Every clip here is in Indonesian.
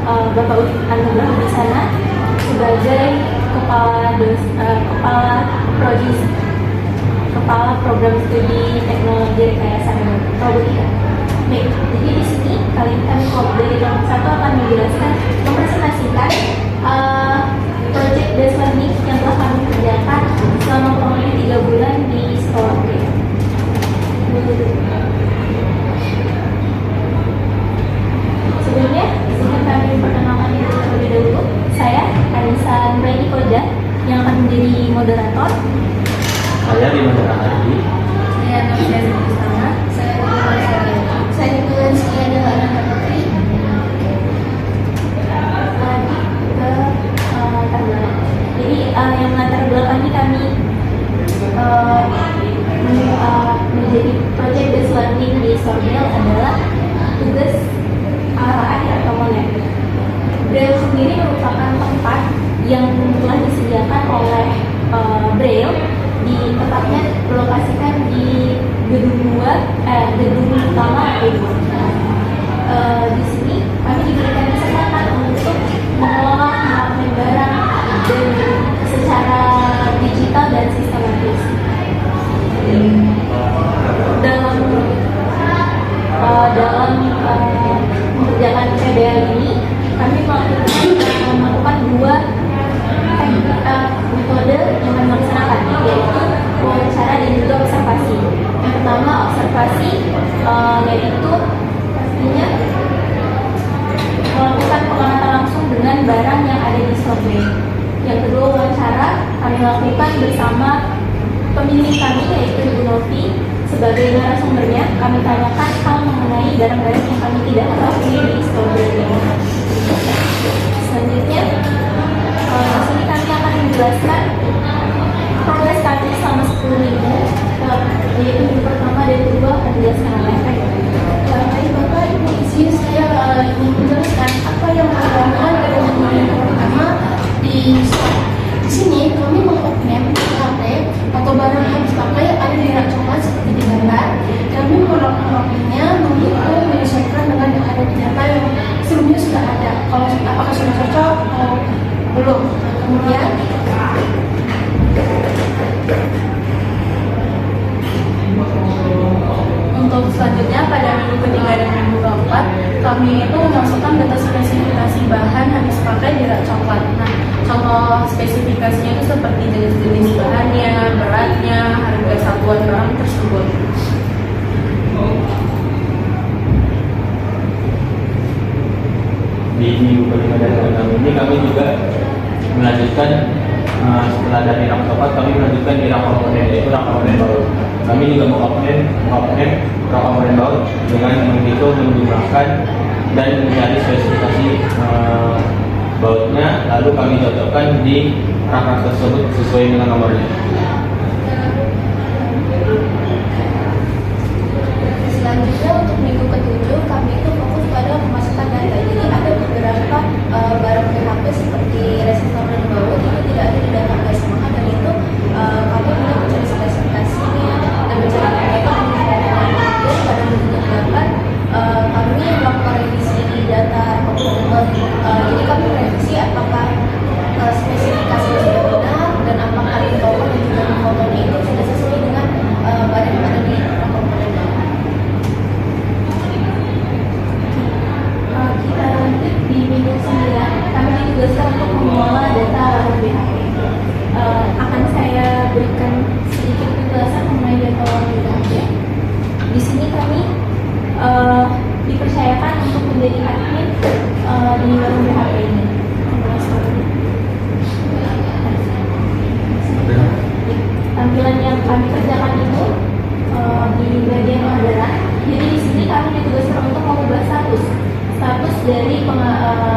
Bapak Ufik Anugrah di sana sebagai kepala program studi teknologi rekayasa robotika. Baik, jadi di sini kali ini kami dari kelompok 1 akan menjelaskan, mempresentasikan project based learning yang telah kami kerjakan selama kurang lebih 3 bulan di sekolah. Sebelumnya, izinkan kami perkenalkan diri terlebih dahulu. Saya Anissa Nuraini Koda yang akan menjadi moderator. Saya Dimas Rahadi. Saya Nursia Zubistana. Saya Dimas Sekian Anak Putri. Jadi yang latar belakang kami menjadi project based learning di Sorbel adalah tugas akhir atau monet. Braille sendiri merupakan tempat yang telah disediakan oleh Braille, tepatnya berlokasikan di gedung utama A2. Di sini kami diberikan kesempatan untuk mengelola pengelolaan barang dan secara digital dan sistematis. Dalam mengerjakan PBL ini, kami melakukan 2 metode yang kami laksanakan, yaitu wawancara dan juga observasi. Yang pertama observasi, yaitu pastinya melakukan pengamatan langsung dengan barang yang ada di Sorbel. Yang kedua wawancara kami lakukan bersama pemimpin kami, yaitu Ibu Novi. Sebagai narasumbernya, kami tanyakan hal mengenai barang-barang yang kami tidak ketahui di Sorbel ini. Selanjutnya, di sini kami akan menjelaskan progres kami selama 10 minggu, yaitu minggu pertama dan kedua akan dijelaskan oleh Bapak. Bapak, Ibu, izin saya ingin menjelaskan apa yang dilakukan dari minggu pertama di sini. Kami mengupload HP atau barang yang habis pakai ada di rak coklat seperti di gambar. Kami menguploadnya menyesuaikan dengan yang ada di data yang sebelumnya sudah ada. Kalau apakah sudah cocok atau belum. Kemudian untuk selanjutnya pada minggu ketiga dan minggu keempat kami itu memasukkan data spesifikasi bahan habis pakai di rak coklat. Nah, contoh spesifikasinya itu seperti jenis-jenis bahannya, beratnya, harga satuan barang tersebut. Di minggu kelima dan keenam ini kami juga melanjutkan setelah dari rak coklat, kami melanjutkan di rak komponen, yaitu rak komponen baut. Kami juga mengkomponen rak komponen baut dengan menghitung, menjumlahkan dan mencari spesifikasi bautnya, lalu kami cocokkan di rak tersebut sesuai dengan nomornya. selanjutnya untuk minggu ketujuh kami itu fokus pada pemasukan data. Jadi ada beberapa barang PHP seperti resistor dan baut itu tidak ada di database, maka dari itu kami mulai mencari spesifikasinya dan mencari metode. Kemudian pada minggu ke-8 kami melakukan revisi data komponen. Jadi kami merevisi apakah spesifikasinya sudah benar dan apakah infokan dan juga fotonya itu sudah sesuai dengan barang yang ada di komponen. Kita lanjut di minggu 9, kami ditugaskan untuk mengelola data warna BHP. Akan saya berikan sedikit penjelasan mengenai data warna BHP. Di sini kami dipercayakan untuk menjadi admin di warna BHP ini. Tampilan yang kami kerjakan itu di bagian orderan. Jadi di sini kami ditugaskan untuk mengubah status dari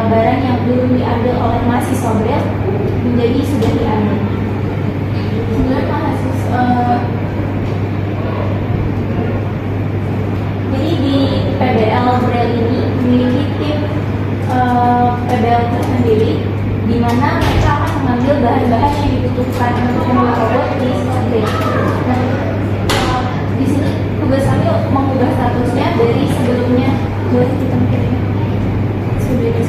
barang yang belum diambil oleh mahasiswa Braille menjadi sudah diambil. Kemudian jadi di PBL Braille ini memiliki tim PBL tersendiri, di mana mereka akan mengambil bahan-bahan yang dibutuhkan untuk membuat robot di Braille. Nah, di sini tugas kami mengubah statusnya dari sebelumnya. Boleh kita kirim sebelumnya.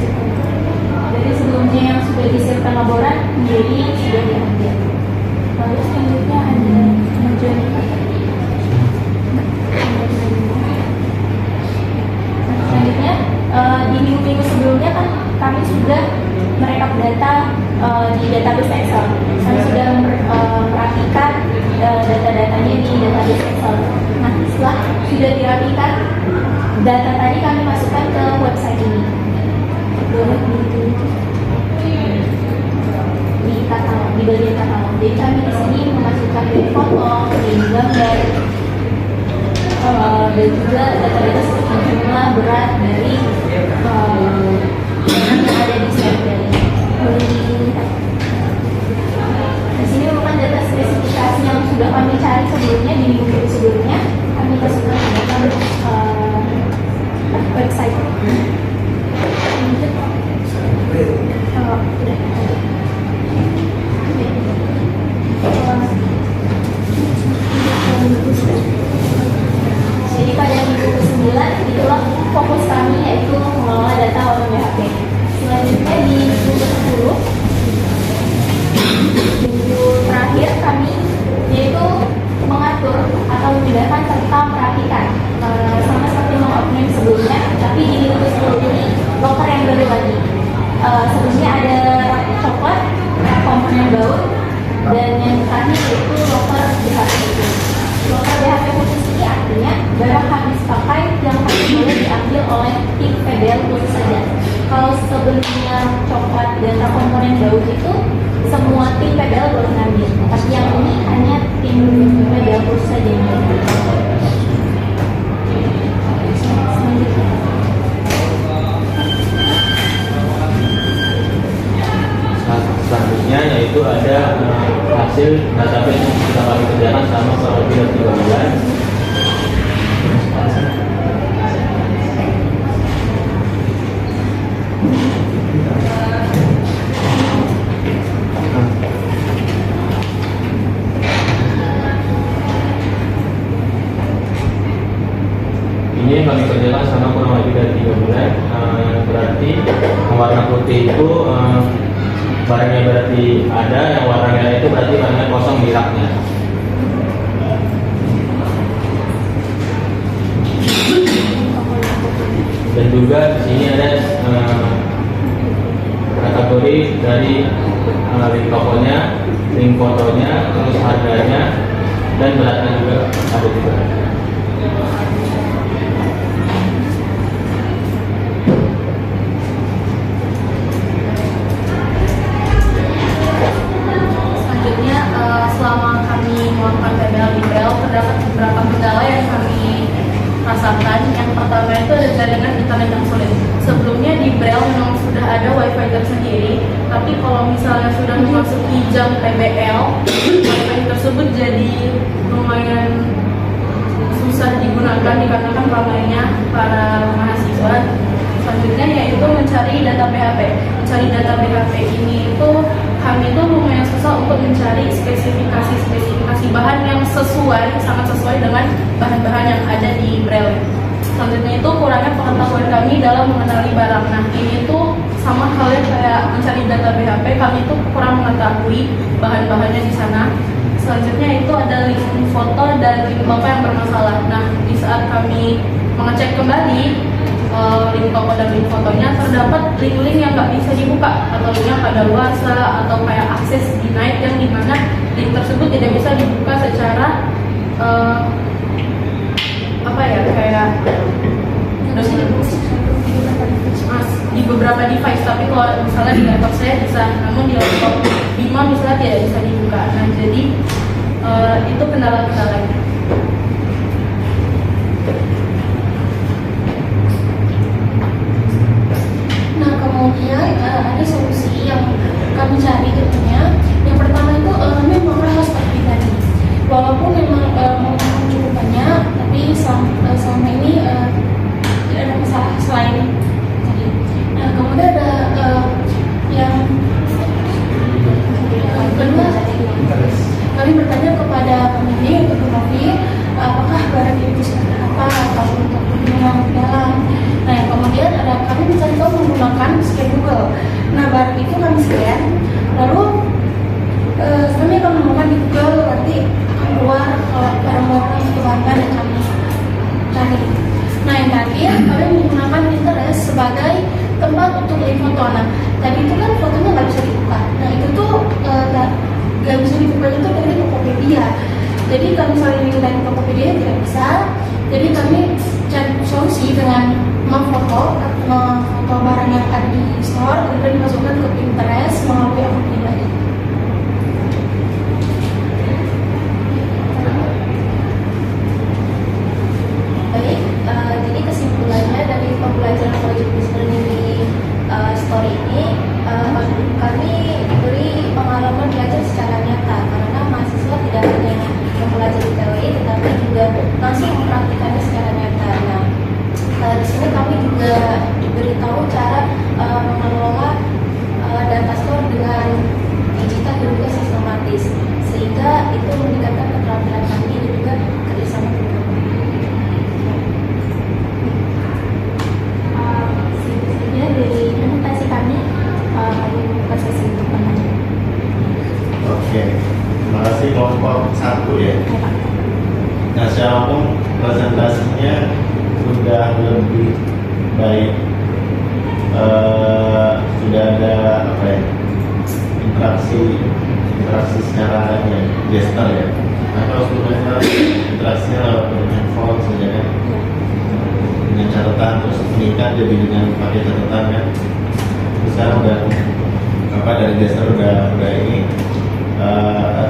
sudah dirapikan, data tadi kami masukkan ke website ini. Boleh di katalog, di bagian katalog. Jadi kami di sini memasukkan dari foto, dari gambar, dan juga data-data seperti jumlah, berat dari yang ada di stempel. Di sini merupakan data spesifikasi yang sudah kami cari sebelumnya di minggu sebelumnya. Kami masukkan ke dalam website. Jadi pada minggu ke-9 itulah fokus kami, yaitu mengelola data warung BHP. Selanjutnya di minggu ke-10, minggu terakhir kami yaitu mengatur atau memindahkan serta merapikan, sama seperti mengoperasi sebelumnya, tapi di minggu ke-10 ini loker yang baru lagi. Sebelumnya ada rak coklat, komponen baut, dan yang terakhir yaitu loker BHP itu. Loker BHP khusus ini artinya barang habis pakai yang hanya boleh diambil oleh tim PBL khusus saja. Kalau sebelumnya coklat dan rak komponen baut itu semua tim PBL boleh ngambil, tapi yang ini hanya tim PBL khusus saja yang boleh. Selanjutnya yaitu ada hasil database yang sudah kami kerjakan selama kurang lebih dari 3 bulan. Ini yang kami kerjakan selama kurang lebih dari 3 bulan. Berarti yang warna putih itu barangnya berarti ada, yang warna merah itu berarti barangnya kosong di raknya. Dan juga di sini ada kategori dari link tokonya, link fotonya, terus harganya, dan beratnya juga ada juga. Selama kami melakukan PBL di Braille, terdapat beberapa kendala yang kami rasakan. Yang pertama itu ada jaringan internet yang sulit. Sebelumnya di Braille memang sudah ada wifi tersendiri, tapi kalau misalnya sudah memasuki jam PBL, wifi tersebut jadi lumayan susah digunakan dikarenakan ramainya para mahasiswa. Selanjutnya yaitu mencari data PHP. Mencari data PHP ini itu kami itu lumayan susah untuk mencari spesifikasi bahan yang sangat sesuai dengan bahan-bahan yang ada di Braille. Selanjutnya itu kurangnya pengetahuan kami dalam mengenali barang. Nah, ini tuh sama halnya kayak mencari data BHP, kami itu kurang mengetahui bahan-bahannya di sana. Selanjutnya itu ada link foto dan link bapak yang bermasalah. Nah, di saat kami mengecek kembali link toko dan link fotonya, terdapat link-link yang nggak bisa dibuka atau linknya kadaluarsa atau kayak akses denied, yang dimana link tersebut tidak bisa dibuka secara kayak di beberapa device, tapi kalau misalnya di laptop saya bisa, namun di laptop Bima misalnya tidak bisa dibuka. Nah, jadi itu kendala-kendalanya. Nah, kemudian ada solusi yang kami cari tentunya. Yang pertama itu memang harus seperti tadi. Walaupun memang cukup banyak, tapi selama ini tidak ada masalah selain tadi. Nah, kemudian ada yang kedua, kami bertanya kepada pemilik untuk mengetahui apakah barang itu seperti apa atau untuk yang dalam. Nah, yang kemudian ada kami mencari tahu menggunakan scan Google. Nah, barang itu kami scan, lalu kami akan menemukan di Google, nanti akan keluar barang-barang itu barang yang kami cari. Nah, yang terakhir kami menggunakan Pinterest sebagai tempat untuk link foto. Nah, tadi itu kan fotonya nggak bisa dibuka. Nah, itu tuh nggak bisa dibuka itu dari Tokopedia. Jadi kalau misalnya link dari Tokopedia tidak bisa, Jadi kami cari solusi dengan memfoto barang yang ada di store, kemudian dimasukkan ke Pinterest melalui akun pribadi. Baik, jadi kesimpulannya dari pembelajaran project based learning di story ini, kami diberi pengalaman belajar secara nyata karena mahasiswa tidak hanya mempelajari teori tetapi juga langsung mempraktikannya secara nyata. Nah, di sini kami juga diberitahu cara mengelola data store dengan digital dan juga sistematis, sehingga itu meningkatkan keterampilan kami dan juga kerjasama dengan Segitu saja dari presentasi kami. Kami membuka sesi untuk pertanyaan. Oke, terima kasih kelompok 1 ya. Nah, secara umum presentasinya sudah lebih baik. Sudah ada apa ya, interaksi secara gestur ya. Nah, kalau sebelumnya interaksinya lewat handphone saja kan, dengan catatan terus meningkat jadi dengan pakai catatan kan. Terus sekarang udah apa, dari gestur udah ini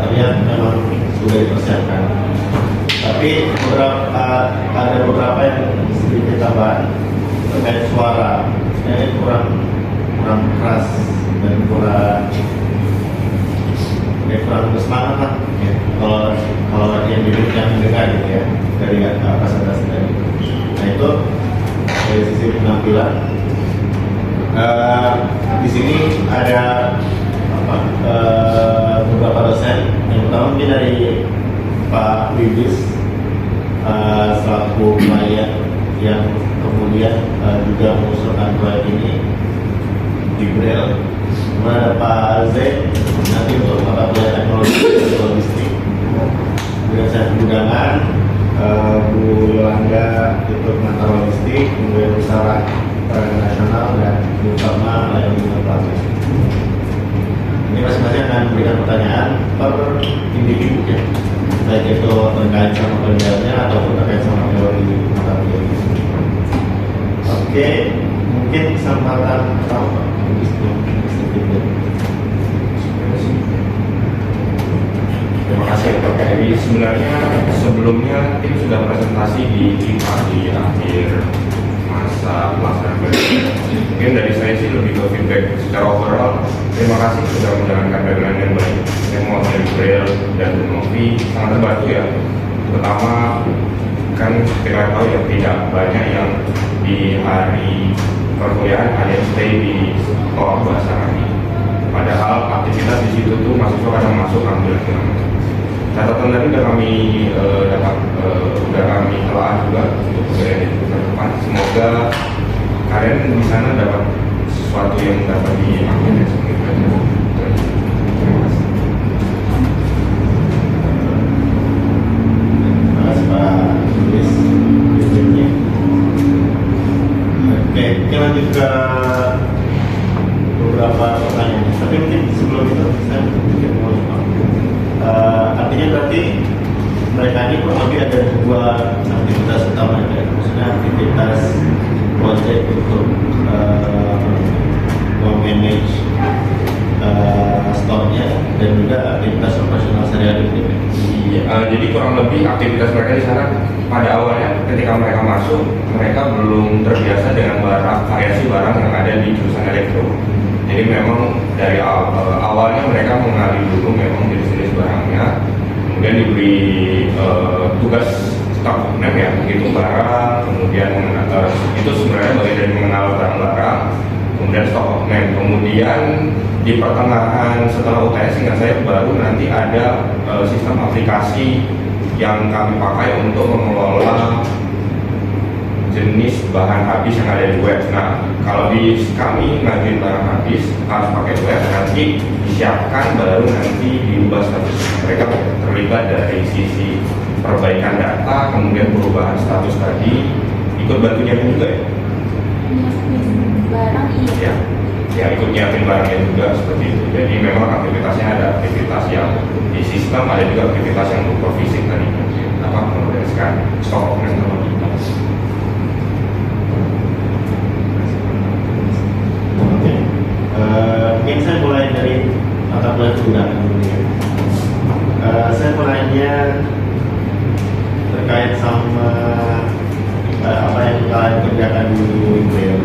terlihat memang sudah dipersiapkan. Tapi ada beberapa yang sedikit tambahan terkait suara. Ini kurang keras dan kurang bersemangat lah ya. Kalau yang mendengar gitu ya dari presentasi tadi. Nah, itu dari sisi penampilan. Di sini ada beberapa dosen. Yang pertama mungkin dari Pak Bibis selaku klien yang kemudian juga mengusulkan proyek ini di Braille. Kemudian ada Pak Zain nanti untuk mata kuliah teknologi dan logistik. Kemudian saya undangan Bu Yolanda untuk mata logistik, kemudian Bu Sarah nasional, dan Bu Farma layanan inovasi. Ini masing-masing akan memberikan pertanyaan per individu ya, baik itu terkait sama kerjanya ataupun terkait sama teori mata kuliah. Oke, mungkin kesempatan pertama Terima kasih Pak Eri. Sebenarnya sebelumnya tim sudah presentasi di akhir masa pelaksanaan webinar. Mungkin dari saya sih lebih ke feedback secara overall. Terima kasih sudah menjalankan webinar yang baik. Yang mau dari Braille dan Novi sangat terbantu ya. Pertama kan kita tahu ya tidak banyak yang di hari perkuliahan ada yang stay di sekolah bahasa kami. Padahal aktivitas di situ tuh mahasiswa kadang masuk ambil segala macam. Catatan tadi udah kami telah juga untuk kejadian ke depan. Semoga kalian di sana dapat sesuatu yang dapat diambil dari semua itu. Terima kasih. Terima kasih Pak Luis. Oke, kita lanjut ke beberapa pertanyaan. Tapi mungkin sebelum itu saya mungkin mau artinya berarti mereka ini kurang lebih ada dua aktivitas utama ya. Maksudnya aktivitas project untuk memanage store-nya dan juga aktivitas operasional sehari-hari. Jadi kurang lebih aktivitas mereka di sana pada awalnya ketika mereka masuk, mereka belum terbiasa dengan variasi barang yang ada di jurusan elektro. Jadi memang dari awalnya mereka mengenali dulu memang jenis-jenis barangnya, kemudian diberi tugas stock map ya, menghitung barang, kemudian itu sebenarnya bagian dari mengenal barang-barang, kemudian stock map, kemudian di pertengahan setelah UTS sehingga saya baru nanti ada sistem aplikasi yang kami pakai untuk mengelola jenis bahan habis yang ada di web. Nah, kalau di kami ngajuin barang habis harus pakai web, nanti disiapkan baru nanti diubah status. Mereka terlibat dari sisi perbaikan data, kemudian perubahan status tadi, ikut bantu nyiapin juga ya? Nyiapin barang iya. Ya ikut nyiapin barangnya juga seperti itu. Jadi memang aktivitasnya ada aktivitas yang di sistem, ada juga aktivitas yang berupa fisik tadi. tanpa membereskan stok oknum terlebih. Oke. Mungkin saya mulai dari mata pelajaran penggunaan dulu ya. Saya mau nanya terkait sama apa yang kalian kerjakan di Beliau,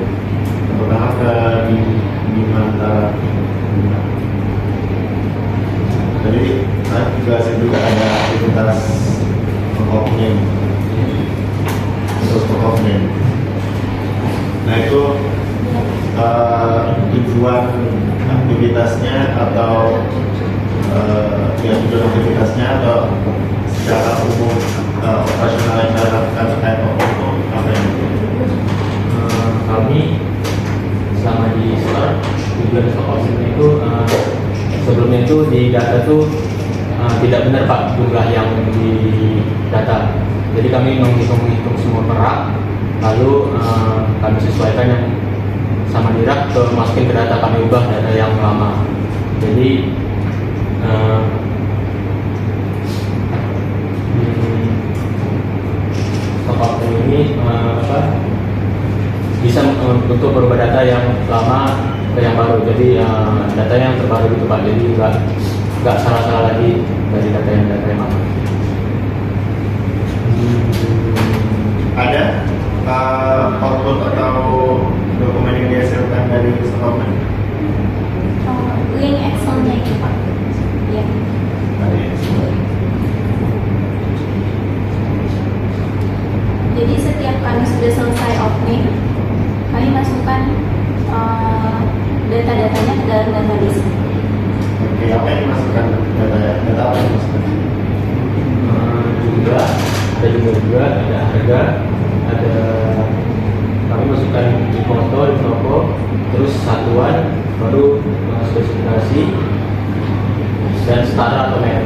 terutama ke Bimantara. Jadi saya juga ada aktivitas pokoknya untuk pokoknya. Nah itu tujuan aktivitasnya atau tujuan aktivitasnya atau secara umum operasional yang saya lakukan terkait itu apa yang kami selama di store tujuan stock option itu sebelumnya itu di data tuh tidak benar Pak jumlah yang di data. Jadi kami menghitung semua perak, lalu kami sesuaikan yang sama di rak, masukin ke data, kami ubah data yang lama. Jadi stock option ini bisa untuk berubah data yang lama ke yang baru. Jadi data yang terbaru gitu Pak. Jadi nggak salah-salah lagi dari data yang lama. ada output atau dokumen yang dihasilkan dari stockman? Link Excel-nya itu Pak. Ya. Jadi setiap kami sudah selesai opening, kami masukkan data-datanya ke dalam database. Oke, apa yang dimasukkan data apa yang dimasukkan? Jumlah, ada juga, ada harga, ada kami masukkan di foto, di toko, terus satuan, baru spesifikasi dan setara atau merek.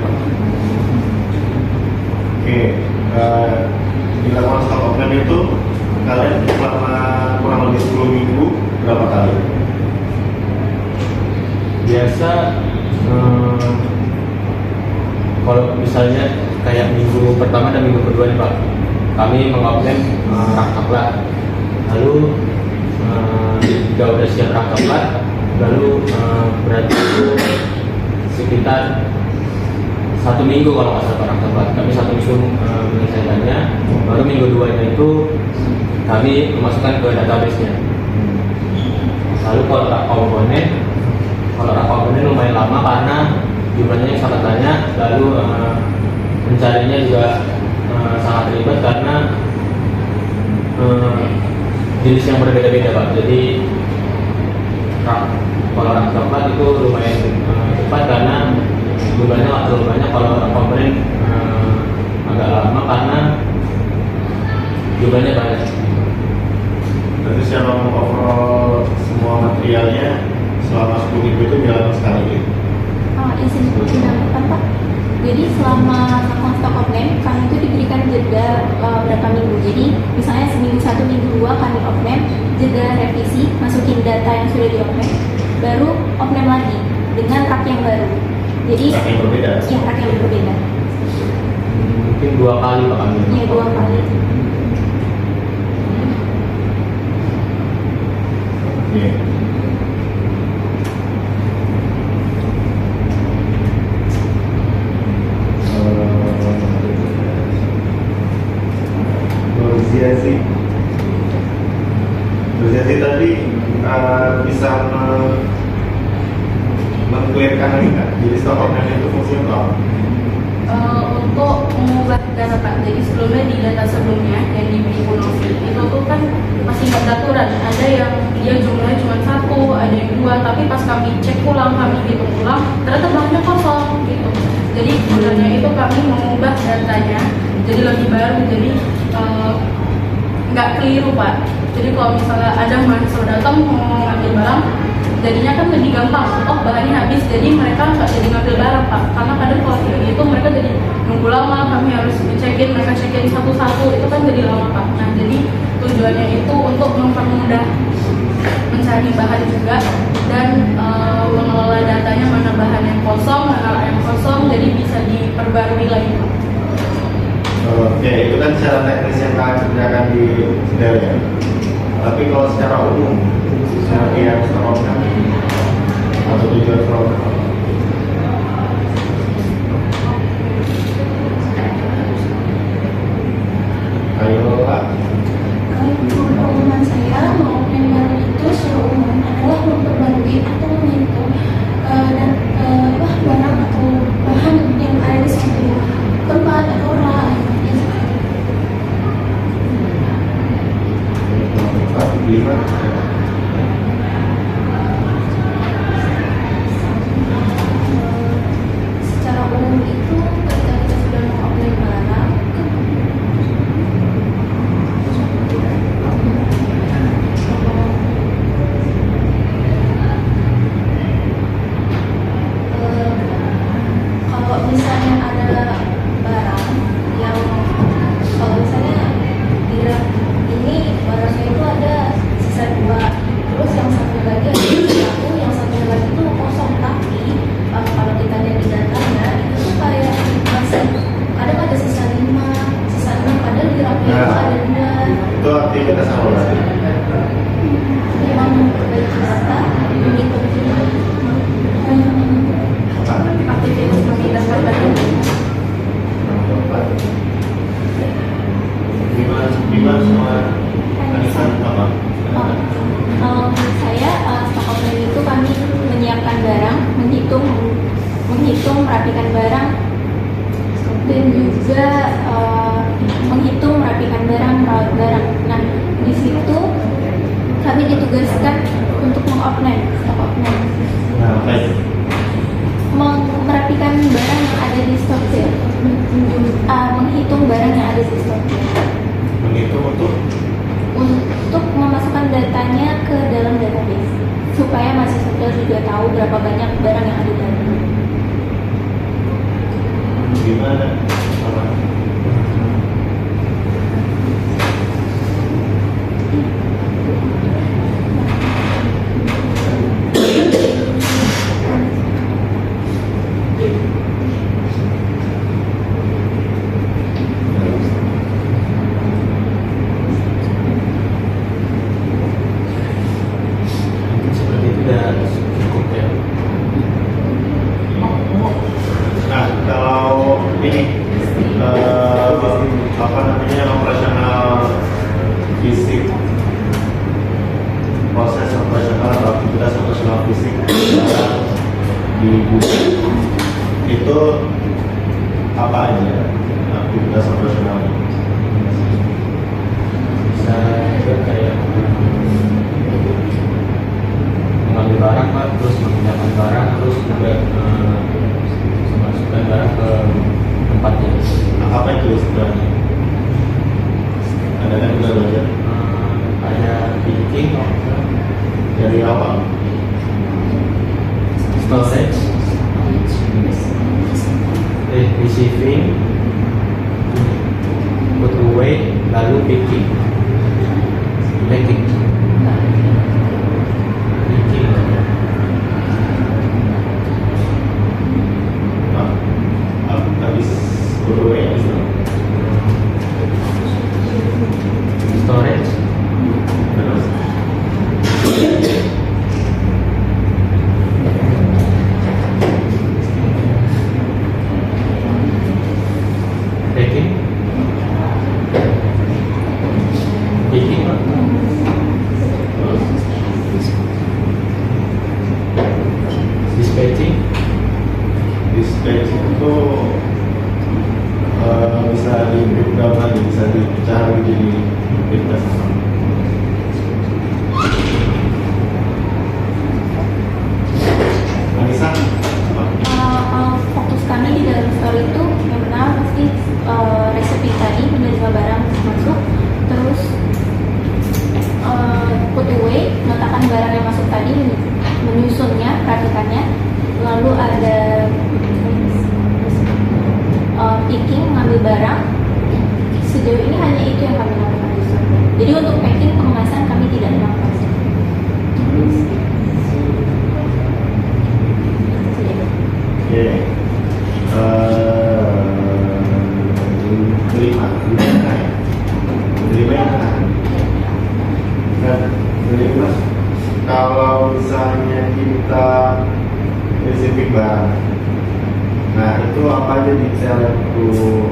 Oke, dilakukan stock option itu kalian selama kurang lebih 10 minggu berapa kali? Biasa kalau misalnya kayak minggu pertama dan minggu kedua nih Pak, kami mengopten rak coklat, lalu jika udah siap rak coklat, lalu berarti itu sekitar 1 minggu kalau nggak salah rak coklat, kami 1 minggu menyelesaikannya, baru minggu 2-nya itu kami memasukkan ke database-nya. Lalu kalau rak komponen lumayan lama karena jumlahnya yang sangat banyak, lalu mencarinya juga sangat ribet karena jenis yang berbeda-beda Pak. Jadi kalau rak coklat itu lumayan cepat karena jumlahnya nggak terlalu banyak. Kalau rak komponen agak lama karena jumlahnya banyak. Berarti secara overall semua materialnya selama 10 minggu itu dilakukan sekali. Izin menambahkan Pak. Jadi selama melakukan stok offline, kami itu diberikan jeda berapa minggu. Jadi misalnya seminggu 1, minggu 2 kami offline, jeda revisi, masukin data yang sudah di offline, baru offline lagi dengan rak yang baru. Jadi Rak yang berbeda? Iya, rak yang berbeda. Mungkin 2 kali Pak kami. Iya, 2 kali. Oke. Berarti tadi bisa mengklaimkan lagi nggak? Jadi stock option itu fungsinya apa? Untuk mengubah data Pak. Jadi sebelumnya di data sebelumnya yang di Bu Novi itu tuh kan masih beraturan. Ada yang dia jumlahnya cuma 1, ada yang 2, tapi pas kami cek ulang, kami hitung ulang, ternyata bahannya kosong gitu. Jadi sebenarnya itu kami mengubah datanya jadi lebih baru, jadi nggak keliru Pak. Jadi kalau misalnya ada mahasiswa datang mau ngambil barang, jadinya kan lebih gampang. Oh bahannya habis, jadi mereka nggak jadi ngambil barang Pak. Karena kadang kalau kayak gitu mereka jadi nunggu lama, kami harus ngecekin, mereka cekin satu-satu, itu kan jadi lama Pak. Nah jadi tujuannya itu untuk mempermudah mencari bahan juga dan mengelola datanya, mana bahan yang kosong, mana yang kosong, jadi bisa diperbarui lagi Pak. Oke, itu kan secara teknis yang kalian kerjakan di Del ya. Tapi kalau secara umum, secara yang program atau tujuan program, ayo Pak. Kalau pengumuman saya mau baru itu secara umum adalah memperbarui atau menghitung dan barang atau bahan yang ada di suatu tempat atau orang. Pak, lima. Secara umum itu ketika kita sudah mengoperasi barang, kalau misalnya ada barang yang kalau misalnya direct ini barangnya itu ada sisa 2, terus yang satu lagi ada sisa 1, yang satu lagi itu kosong, tapi kalau kita lihat di datanya itu tuh kayak masih ada sisa 5, sisa 6, padahal di rapnya itu ada 2. Itu aktivitas apa berarti? Memang memperbaiki data, menghitung aktivitas mengingatkan data. Bima sama Anissa apa? Saya stock option itu kami menyiapkan barang, menghitung, merapikan barang, dan juga menghitung, merapikan barang, merawat barang. Nah, di situ kami ditugaskan untuk meng-offline, stock offline, Nah, baik. merapikan barang yang ada di stok sale, menghitung barang yang ada di stok Menghitung untuk memasukkan datanya ke dalam database supaya mahasiswa sosial juga tahu berapa banyak barang yang ada di dalam. gimana? Apa? Mungkin seperti itu udah cukup ya. Nah, kalau ini apa namanya operasional fisik, proses operasional atau aktivitas operasional fisik di buku itu apa aja aktivitas operasional? Bisa juga kayak mengambil barang Pak, terus memindahkan barang, terus juga memasukkan barang ke tempatnya. Apa itu istilahnya? Anda kan juga belajar Ada picking, dari awal. storage, receiving, put away, lalu picking, packing, picking, Habis berdoa storage, terus packing, picking, dispatching, dispatch itu bisa di breakdown lagi, bisa dipecah lagi jadi aktivitas apa? Anissa, apa? Fokus kami di dalam store itu yang pertama pasti resepi tadi, menerima barang masuk, terus put away, meletakkan barang yang masuk tadi, menyusunnya, perhatikannya, lalu ada picking, mengambil barang. Sejauh ini hanya itu yang kami lakukan di store. Jadi untuk packing, pengemasan kami tidak melakukan. Oke. Berikut Jadi Mas, kalau misalnya kita spesifik barang, nah itu apa aja detail yang perlu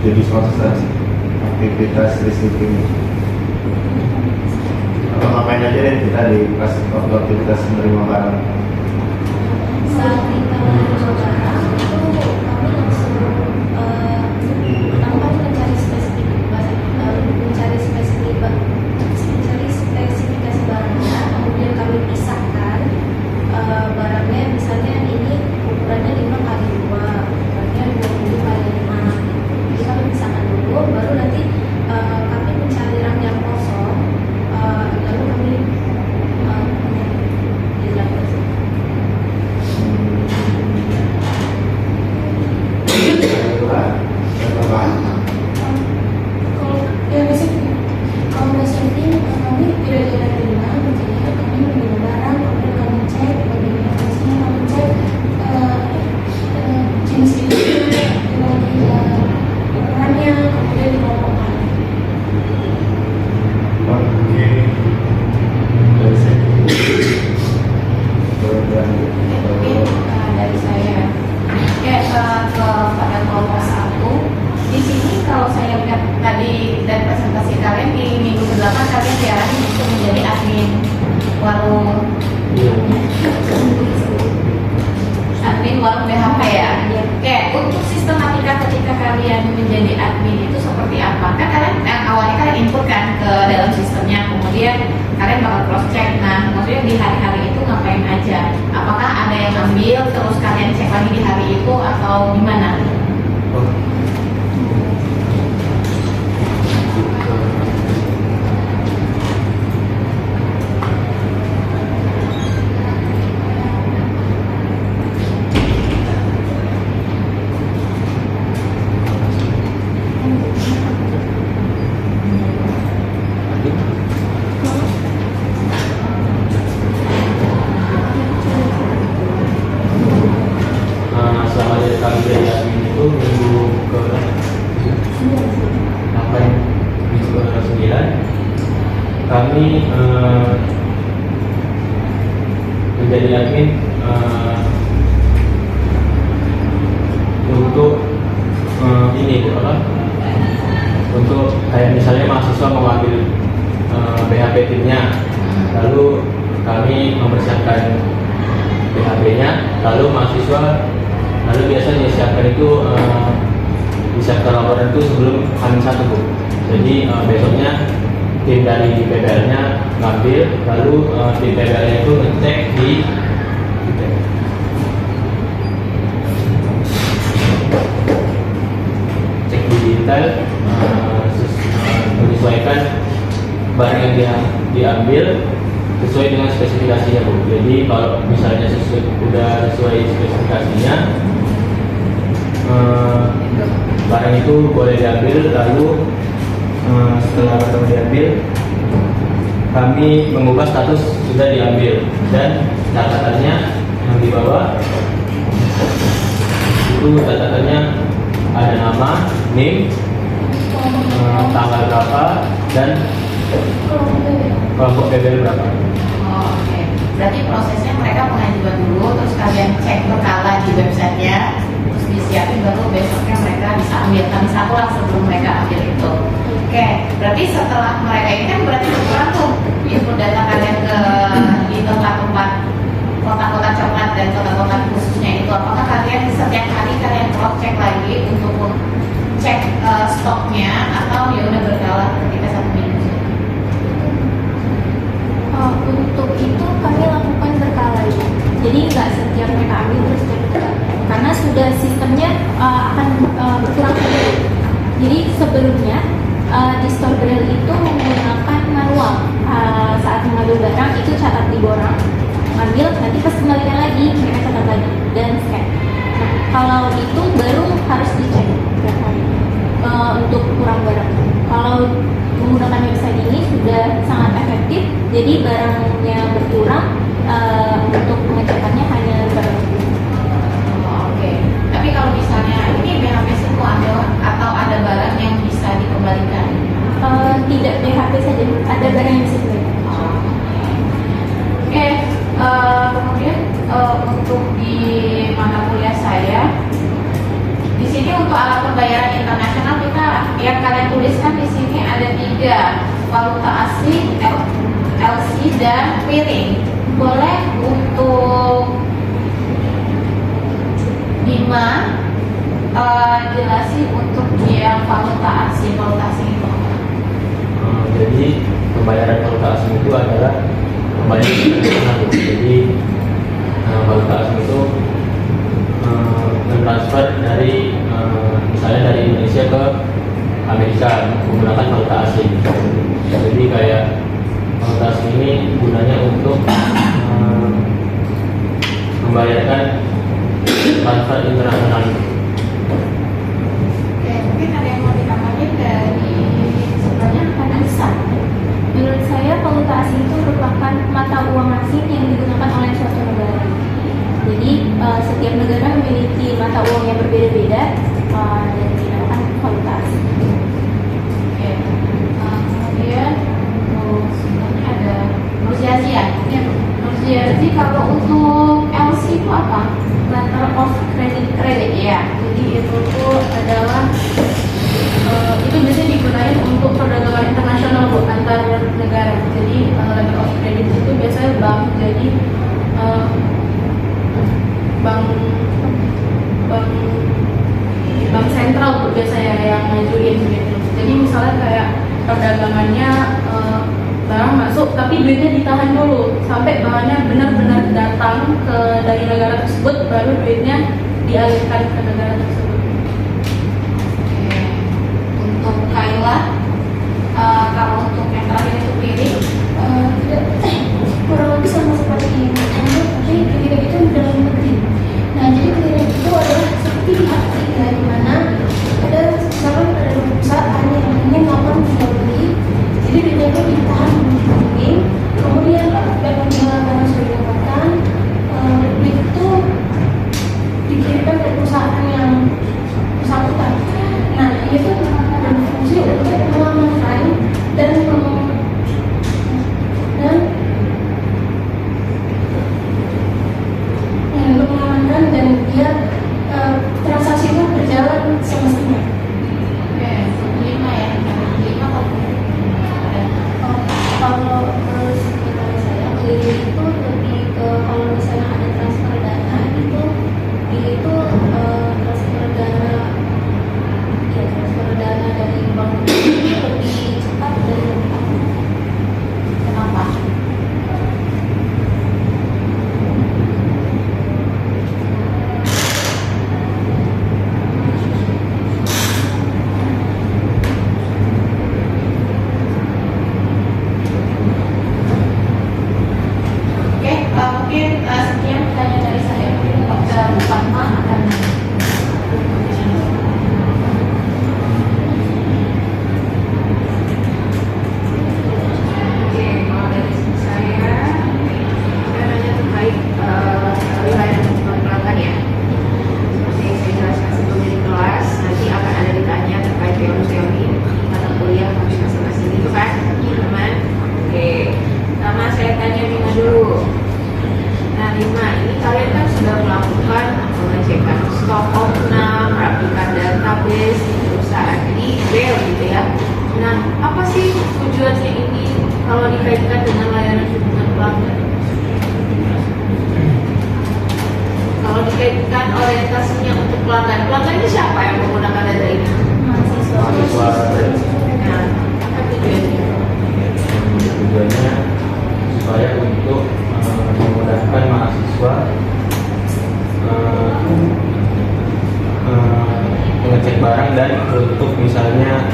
jadi proses aktivitas spesifik? Atau ngapain aja deh kita di pas waktu aktivitas menerima barang? Saat kita menerima barang itu kami langsung pertama kali mencari spesifikasi barangnya, kemudian kami pisahkan barangnya, misalnya ini ukurannya 5 kali 2, ukurannya 20 kali 5. Jadi kami pisahkan dulu, baru nanti kami mencari rak yang kosong, lalu kami di rak tersebut. Kalau yang basic, kalau basic kami tidak jalan terima, misalnya kami menerima barang, kemudian kami cek bagian atasnya, kami cek jenis ini, ukurannya, kemudian dikelompokkan. Oke. Mungkin dari saya kepada kelompok 1 di sini, kalau saya lihat tadi dari presentasi kalian di minggu ke-8 kalian diarahin untuk menjadi admin warung BHP ya. Oke, untuk sistematika ketika kalian menjadi admin itu seperti apa? Kan kalian awalnya kalian input kan ke dalam sistemnya, kemudian kalian bakal cross check. Nah, maksudnya di hari-hari itu ngapain aja? Apakah ada yang ambil terus kalian cek lagi di hari itu atau gimana? Selama dari kami dari admin itu minggu ke 8, minggu ke 9 kami menjadi admin untuk ini apa? Untuk kayak misalnya mahasiswa mengambil BHP timnya, lalu kami mempersiapkan BHP-nya, lalu mahasiswa biasanya disiapkan itu disiapkan laporan itu sebelum H-1 Bu. Jadi besoknya tim dari PBL-nya ngambil, lalu tim PBL-nya itu ngecek di detail, menyesuaikan barang yang diambil sesuai dengan spesifikasinya Bu. Jadi kalau misalnya sudah sesuai spesifikasinya, barang itu boleh diambil. Lalu setelah barang diambil, kami mengubah status sudah diambil, dan catatannya yang di bawah itu catatannya ada nama, name, tanggal berapa, dan kelompok PBL berapa. Oh, oke. Berarti prosesnya mereka mengajukan dulu, terus kalian cek berkala di websitenya, terus disiapin, baru besoknya mereka bisa ambil. Kami satu lah sebelum mereka ambil itu. Oke, berarti setelah mereka ini kan berarti berkurang tuh input data kalian di tempat-tempat kotak-kotak coklat dan kotak-kotak khususnya itu. Apakah kalian setiap hari kalian cross check lagi untuk cek stoknya, atau ya udah berkala ketika 1 minggu? Untuk itu kami lakukan berkala ya. Jadi nggak setiap mereka ambil terus cek, karena sudah sistemnya akan berkurang. Jadi sebelumnya di store Braille itu menggunakan manual. Saat mengambil barang itu catat di borang, ngambil, nanti pas kembalikan lagi mereka catat lagi dan scan. Nah, kalau itu baru harus dicek tiap hari untuk kurang barang. Kalau menggunakan website ini sudah sangat efektif, jadi barangnya berkurang, untuk pengecekannya hanya barang. Oke. Tapi kalau misalnya ini BHP semua ada atau ada barang yang bisa dikembalikan? Tidak BHP saja, ada barang yang bisa dibeli. Oke, kemudian untuk di mata kuliah saya, di sini untuk alat pembayaran internasional kita yang kalian tuliskan di sini ada 3, valuta asing, LC dan piring. Boleh untuk Bima jelasin untuk yang valuta asing itu apa? Jadi pembayaran valuta asing itu adalah pembayaran internasional. Jadi valuta asing itu mentransfer dari misalnya dari Indonesia ke Amerika menggunakan valuta asing. Jadi kayak valuta asing ini gunanya untuk membayarkan transfer internasional. Oke, mungkin ada yang mau ditambahin dari sebenarnya Vanessa. Menurut saya valuta asing itu merupakan mata uang asing yang digunakan oleh suatu negara. Jadi setiap negara memiliki mata uang yang berbeda-beda dan dinamakan valuta asing. Oke, kemudian sebenarnya ada Nurziazi ya. Nurziazi, kalau untuk LC itu apa? Letter of credit. Ya, jadi itu tuh adalah itu biasanya digunakan untuk perdagangan internasional Bu, antar negara. Jadi letter of credit itu biasanya bank, jadi bank sentral Bu biasanya yang ngajuin gitu. Jadi misalnya kayak perdagangannya barang masuk tapi duitnya ditahan dulu sampai bahannya benar-benar datang dari negara tersebut, baru duitnya dialihkan ke negara tersebut. Oke. Untuk Kayla, kalau untuk yang terakhir itu piring, kurang lebih sama seperti ini, tapi clearing itu di dalam negeri. Nah, jadi clearing itu adalah seperti pihak ketiga di mana ada misalkan ada perusahaan yang ingin melakukan jual beli, jadi duitnya itu ditahan di clearing, kemudian apabila barang sudah didapatkan, duit itu dikirimkan ke perusahaan yang bersangkutan. Nah, itu berfungsi untuk mengamankan dan untuk mengamankan dan dia transaksi itu berjalan semestinya. oke, 5 ya, 5 Kalau menurut saya clearing itu lebih ke kalau misalnya ada transfer dana itu transfer dana dari bank itu lebih cepat dan lebih aman. Kenapa? Oke, mungkin sekian pertanyaan dari saya. Mungkin Dr. Fatma akan Oke, kalau dari sisi saya nanya terkait riwayat pelanggan ya. Seperti yang saya jelaskan sebelumnya di kelas, nanti akan ada ditanya terkait teori-teori mata kuliah masing-masing itu kan, teman-teman. Oke, pertama saya tanya Bima dulu. Nah, Bima, ini kalian kan sudah melakukan pengecekan stok opnam, merapikan database di perusahaan ini, real gitu ya. Nah, apa sih tujuannya ini kalau dikaitkan dengan layanan hubungan pelanggan? Kalau dikaitkan orientasinya untuk pelanggan, pelanggan ini siapa yang menggunakan data ini? Mahasiswa. Nah, apa tujuannya? Tujuannya supaya untuk memudahkan mahasiswa mengecek barang dan untuk misalnya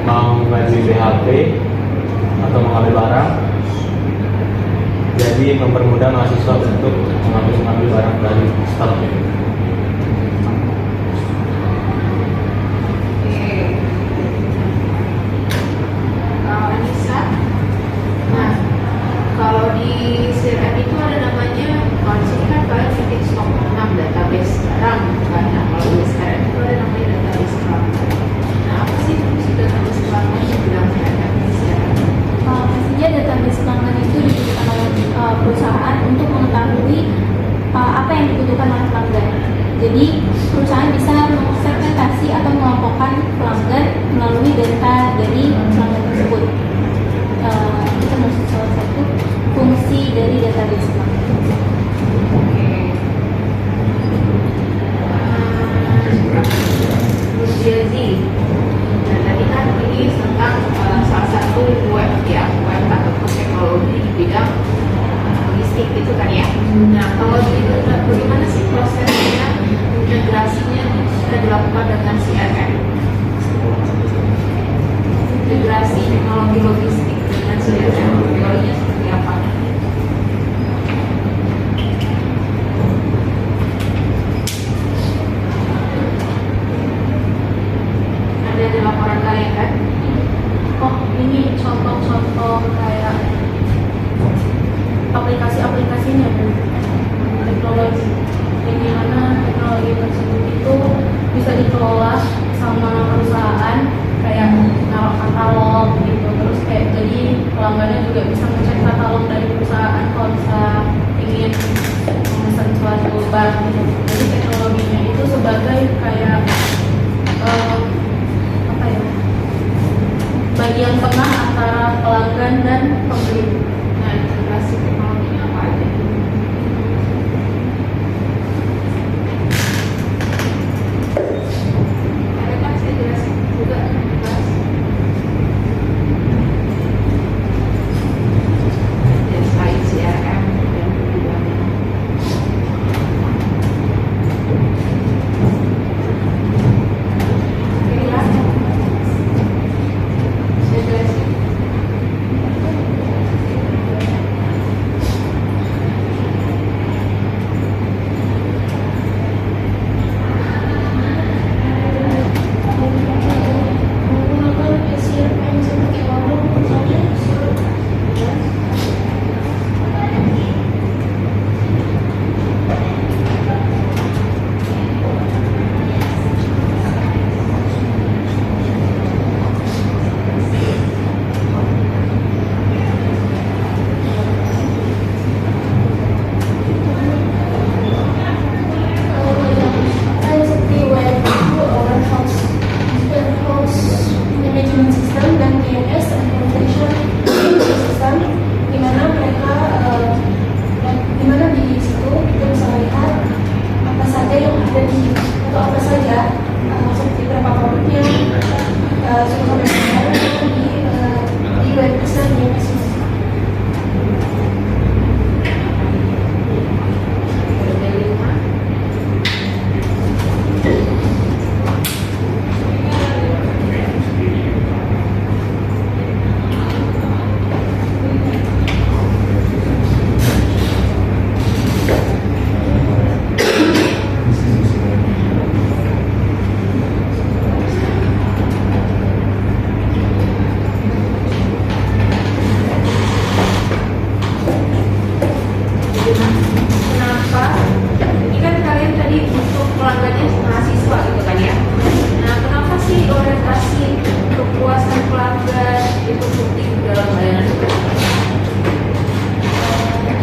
mau mengajuin BHP atau mengambil barang, jadi mempermudah mahasiswa untuk mengambil barang dari stok itu. Oke. Anissa, nah kalau di CRM itu ada namanya, kalau di sini kan kalian bikin stok 6 database sekarang kan? Nah, kalau di CRM itu ada namanya database pelanggan. Nah, apa sih fungsi database pelanggan yang bilang CRM? sudah dilakukan dengan CRM. Integrasi teknologi logistik dengan CRM, teorinya seperti apa? Ada di laporan kalian kan? Oh, ini contoh-contoh kayak aplikasi-aplikasinya, Bu. Teknologi. Yang dimana teknologi tersebut itu bisa dikelola sama perusahaan, kayak naruh katalog gitu. Terus kayak jadi pelanggannya juga bisa ngecek katalog dari perusahaan kalau bisa ingin memesan suatu barang gitu. Jadi teknologinya itu sebagai kayak apa ya? Bagian tengah antara pelanggan dan pembeli. Nah, integrasi teknologinya apa aja? Ada kan saya jelasin juga Mas. Ada slide CRM yang kedua. Saya jelasin. Menggunakan CRM sebagai model misalnya. Kayak seperti warehouse management system dan DMS transportation system, di mana mereka di mana di situ kita bisa melihat apa saja yang ada di atau apa saja seperti berapa produknya sudah sampai di website DMS system. Kenapa? Ini kan kalian tadi untuk pelanggannya mahasiswa gitu kan ya. Nah, kenapa sih orientasi kepuasan pelanggan itu penting dalam layanan itu?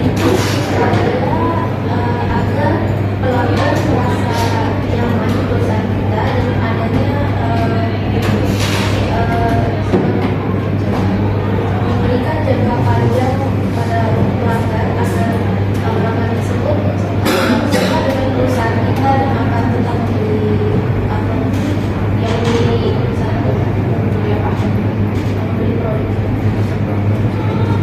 Itu supaya agar pelanggan merasa nyaman di perusahaan kita dengan adanya memberikan jangka panjang kepada pelanggan agar pelanggan tersebut suka dengan perusahaan kita dan akan tetap membeli apa yang di perusahaan kita. Ya, Pak. Membeli produk.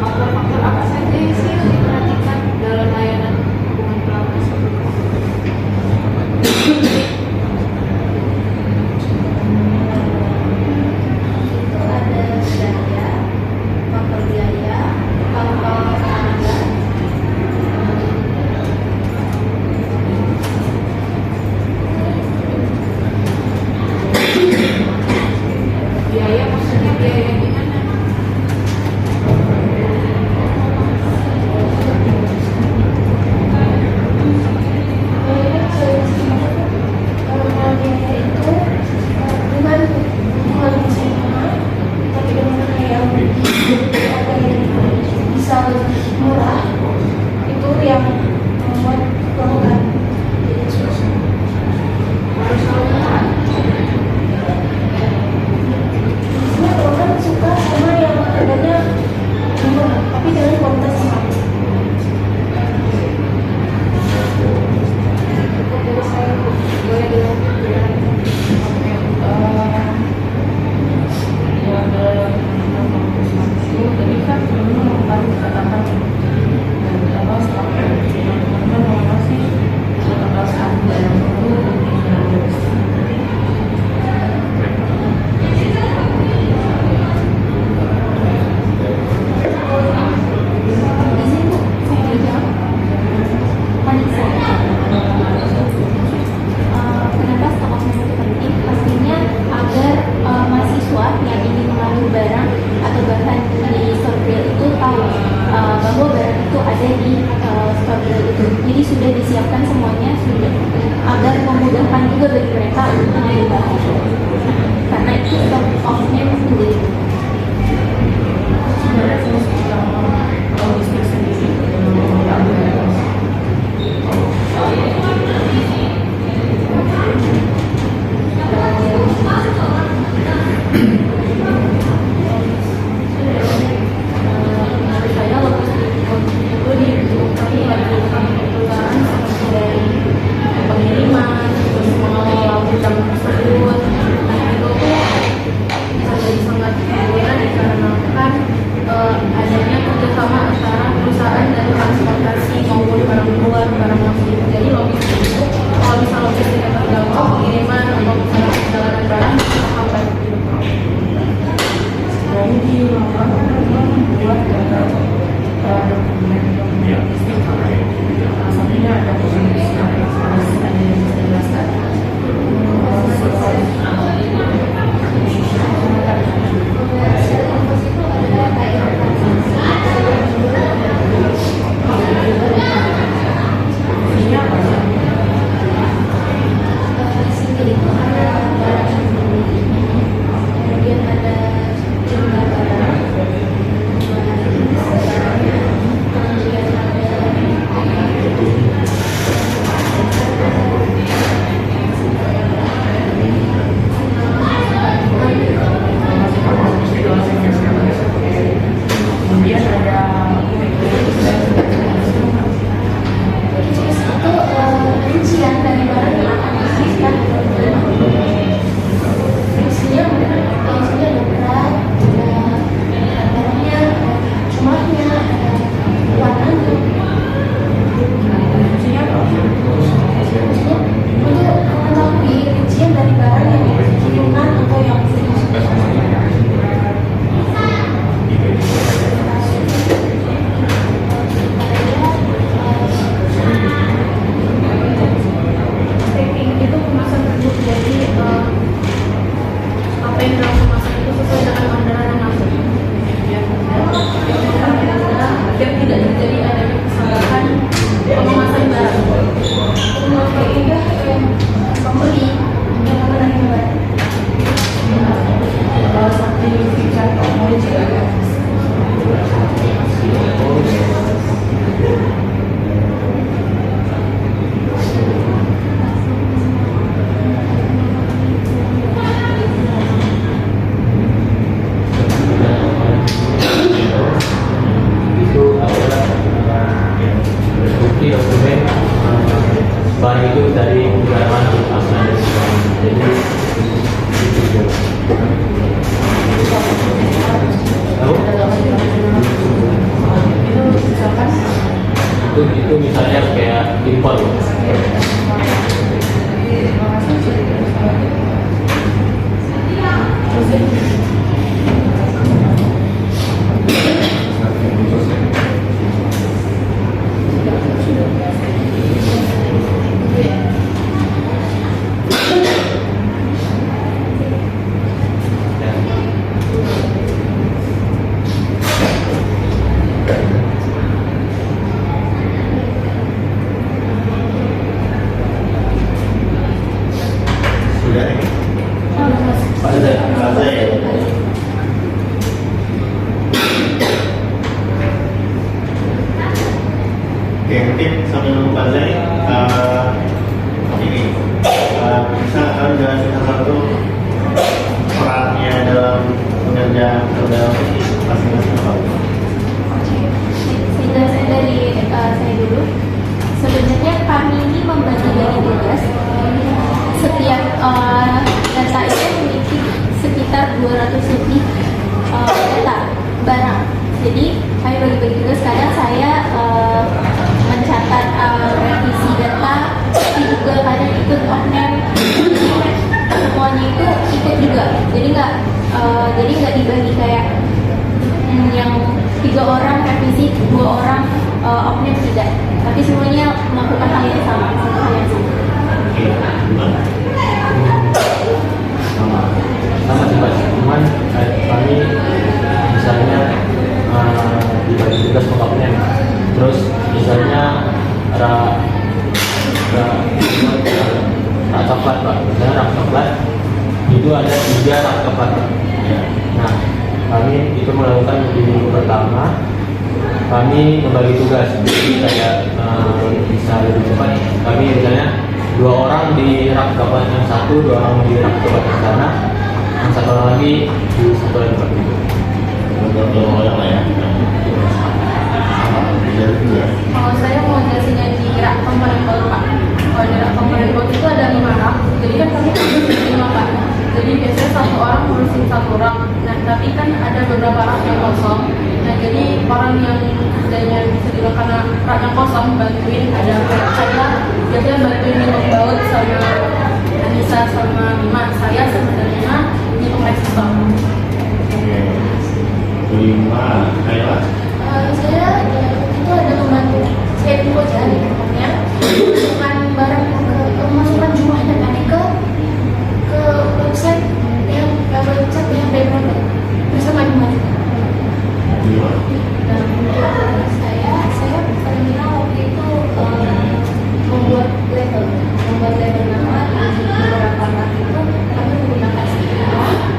Faktor-faktor apa saja sih yang diperhatikan dalam layanan hubungan pelanggan? Itu ada biaya, faktor biaya, faktor harga. Biaya maksudnya biaya gimana? Kalau biaya itu dengan hubungan yang sama, tapi dengan harga yang bisa lebih murah, itu yang membuat pelanggan jadi suka. Harus tahu kan? Biasanya pelanggan suka jadi melakukan membuat gagal dokumen logistik. Salah satunya ada posisi yang harus ada yang dijelaskan. Di sini itu ada barang yang dibeli, kemudian ada jumlah barang, kemudian Kemudian ada itu rincian dari barang yang akan disisihkan. Isinya ada berat, ada barangnya, ada jumlahnya, ada warnanya. Rincinya untuk mengetahui rincian dari barang yang dibutuhkan atau yang packing itu kemasan tersebut, jadi apa yang dalam kemasan itu sesuai dengan orderan yang masuk. Biar tidak terjadi adanya kesalahan pengemasan barang. pembeli yang menerima barang. Sertifikat origin. Itu adalah bukti dokumen barang itu dari negara mana asalnya. Jadi tahu? Itu misalnya kayak impor. Sudah ini. Pak Zai. Oke, mungkin sambil nunggu Pak Zai, ini bisa kalian jelaskan satu perannya dalam pengerjaan dalam ini masing-masing apa? Sehingga saya dari saya dulu, sebenarnya kami ini membagi dari tugas. Setiap data itu memiliki sekitar 200 lebih data barang. Jadi kami bagi-bagi tugas. Kadang saya mencatat revisi data, tapi juga kadang ikut oknum. Semuanya itu ikut juga. Jadi nggak dibagi kayak yang 3 orang revisi, 2 orang oknum, tidak. Tapi semuanya melakukan hal yang sama, satu hal yang sama. Oke, gimana? Sama sih Pak, cuman kami misalnya dibagi tugas pengkapannya, terus misalnya rak coklat Pak, misalnya rak coklat itu ada 3 rak coklat Pak. Nah kami itu melakukan di minggu pertama, kami membagi tugas, jadi kayak bisa lebih cepat. Kami misalnya 2 orang di rak coklat yang satu, 2 orang di rak coklat yang sana, yang satu orang lagi di satu lagi Pak gitu. Betul orang lah ya. Kalau saya mau jelasinnya di rak komponen baut Pak. Kalau di rak komponen baut itu ada 5 rak, jadi kan kami harus 5 Pak. Jadi biasanya satu orang ngurusin 1 rak. Nah tapi kan ada beberapa rak yang kosong. Nah jadi orang yang kerjanya bisa dibilang karena rak yang kosong bantuin, ada saya biasanya bantuin minum baut sama Anissa sama Mima, saya sama Nina nyitung resistor. Nah, Kayla. Saya itu ada membantu saya bekerja di kantornya, masukkan barang masukkan jumlahnya tadi ke website yang background bersama Bima. Bima. Saya terminal waktu itu membuat label nama di beberapa part itu kami menggunakan stiker,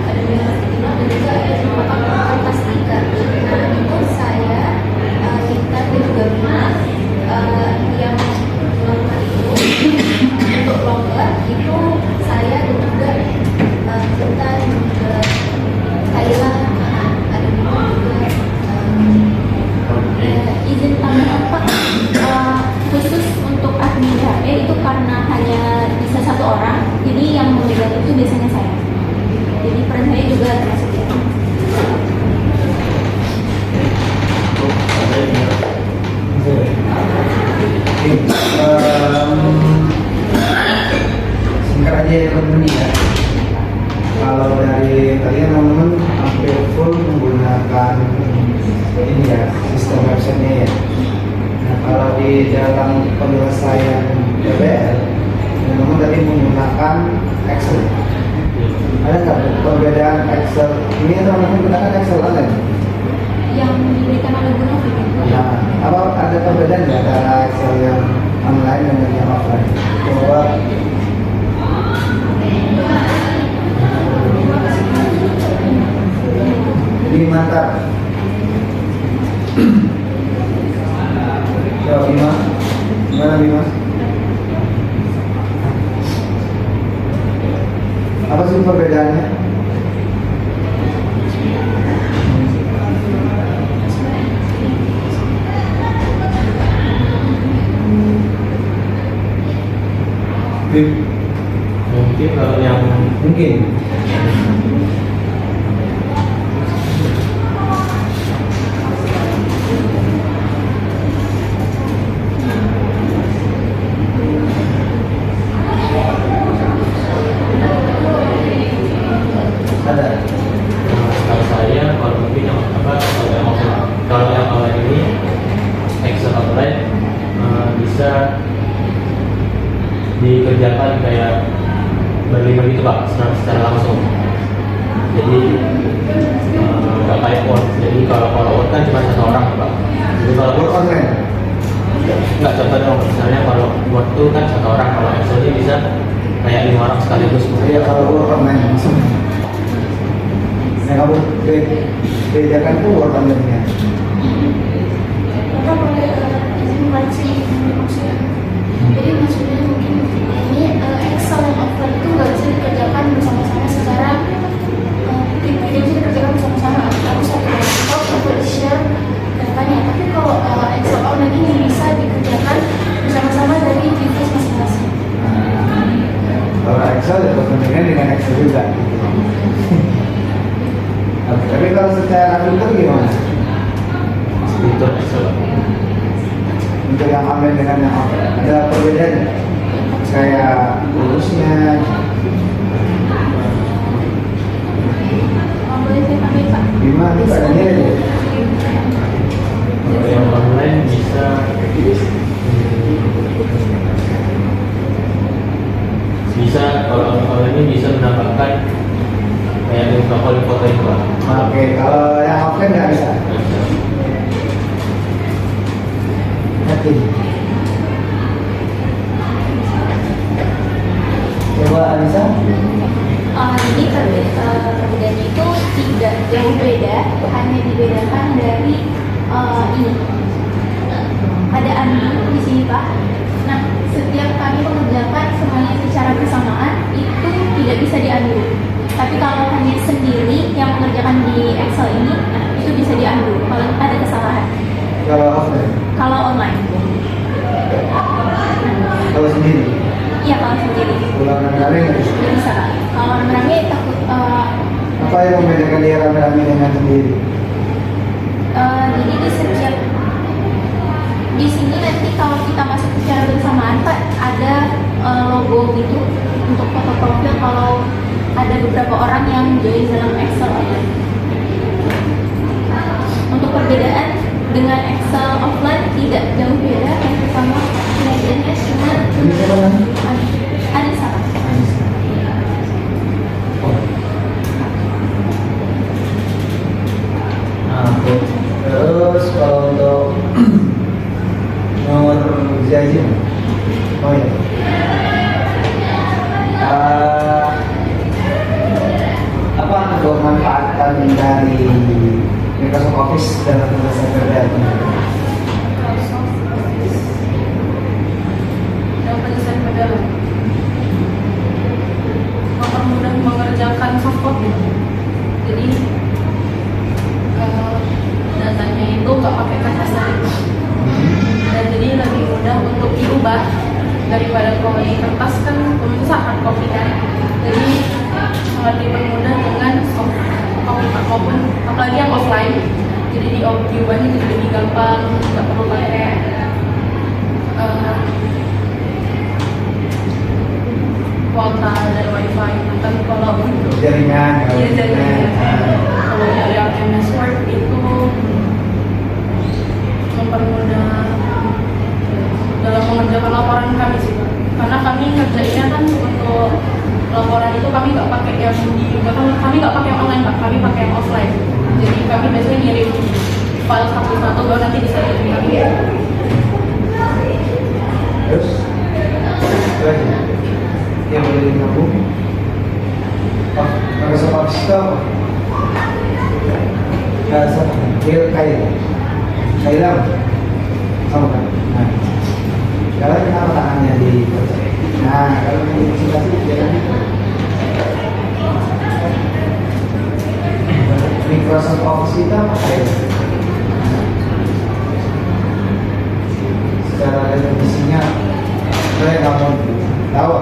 ada beberapa stiker dan juga ada beberapa kertas stiker. Nah itu saya kita dan juga Bima yang lomba itu untuk lomba itu saya dan juga kita dan juga Kayla ada juga Izin tambahan Pak, khusus untuk admin HE itu karena hanya bisa satu orang, jadi yang memegang itu biasanya saya. Jadi peran saya juga termasuk itu. Singkat aja ya teman-teman ya. Kalau dari kalian teman-teman hampir full menggunakan ini ya, sistem websitenya ya. Nah kalau di dalam penyelesaian DBL, teman-teman tadi menggunakan Excel. Ada nggak perbedaan Excel ini teman-teman menggunakan Excel online? Yang diberikan oleh Bu Novi. Nah, apa ada perbedaan nggak antara Excel yang online dengan yang offline? Coba lebih mantap. Coba Bima, gimana Bima? Apa sih perbedaannya? Mungkin kalau yang Mungkin. Ada. kalau saya kalau mungkin yang kalau yang online ini Excel online bisa dikerjakan kayak berlima gitu Pak, secara langsung. Jadi nggak kayak Word. Jadi kalau Word kan cuma satu orang Pak. Jadi kalau Work online. nggak contoh dong, misalnya kalau Word tuh kan satu orang, kalau Excel ini bisa kayak 5 orang sekaligus. Iya kalau work online langsung. Nah kamu bedakan tuh work online-nya. Bapak boleh izin koreksi maksudnya. Jadi maksudnya mungkin ini Excel yang offline itu nggak bisa dikerjakan bersama-sama secara tidak bisa dikerjakan bersama-sama. Harus satu laptop untuk di-share datanya. Tapi kalau Excel online ini bisa dikerjakan bersama-sama dari device masing-masing. Kalau Excel ya kepentingan dengan Excel juga. Tapi kalau secara komputer gimana? Itu Excel. Untuk yang online dengan yang offline ada perbedaan nggak? Kayak urusnya. Boleh saya tambahin Pak? Gimana itu adanya ya? Kalau yang online bisa kalau online ini bisa menambahkan kayak info foto itu Pak. Oke, kalau yang offline nggak bisa. Yakin. Coba Anissa. Jadi perbedaannya itu tidak jauh beda, hanya dibedakan dari ini. Ada undo di sini Pak. Nah, setiap kami mengerjakan semuanya secara bersamaan itu tidak bisa diundo. Tapi kalau hanya sendiri yang mengerjakan di Excel ini, nah, itu bisa diundo kalau ada kesalahan. Kalau offline. Kalau online, Kalau sendiri. iya kalau sendiri Ulang rame nggak bisa. nggak bisa Pak. Kalau rame takut Apa yang membedakan dia rame-rame dengan sendiri? jadi di sini nanti kalau kita masuk secara bersamaan Pak ada logo gitu untuk foto profil kalau ada beberapa orang yang join dalam Excel online. di Microsoft Office dalam penulisan Word. Dan penyelesaian perjalanan mempermudah mengerjakan soft copy. Jadi datanya itu nggak pakai kertas lagi, dan jadi lebih mudah untuk diubah daripada kalau di kertas kan pemirsa hard copy kan. Jadi sangat dipermudah dengan soft copy maupun apalagi yang offline. Jadi diubahnya jadi lebih gampang, nggak perlu pakai kuota dan wifi. Kan kalau untuk Jaringan, iya, jaringan. Kalau yang MS Word itu mempermudah dalam mengerjakan laporan kami sih, Pak. Karena kami ngerjainnya kan untuk laporan itu kami nggak pakai yang kami nggak pakai yang online, Pak. Kami pakai yang offline. Jadi kami biasanya ngirim file satu-satu baru nanti disediakan kami. terus lagi yang boleh digabung. Oh, Microsoft Office itu apa? Bahasa Kailam sama kan? Nah, kalau kenapa tangannya di nah, kalau di presentasi jangan gitu. Microsoft Office itu apa Kailam? Secara definisinya saya nggak mau tahu.